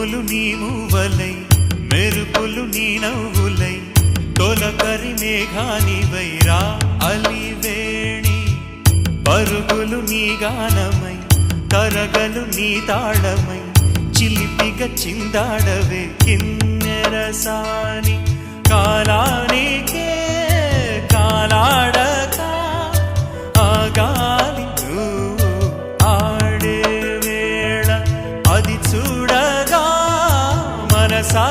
ఉరుములు నీ మూవలై మెరుపులు నీ నవ్వులై తొలకరి మేఘానివై రా అలివేణి పరుగులు నీ గానమై తరగలు నీ తాళమై చిలిపిగా చిందాడవే కిన్నెరసాని కాలానికే కాలాడక ఆగాలి నువ్వు ఆడే వేళ అది చూడగా మనసా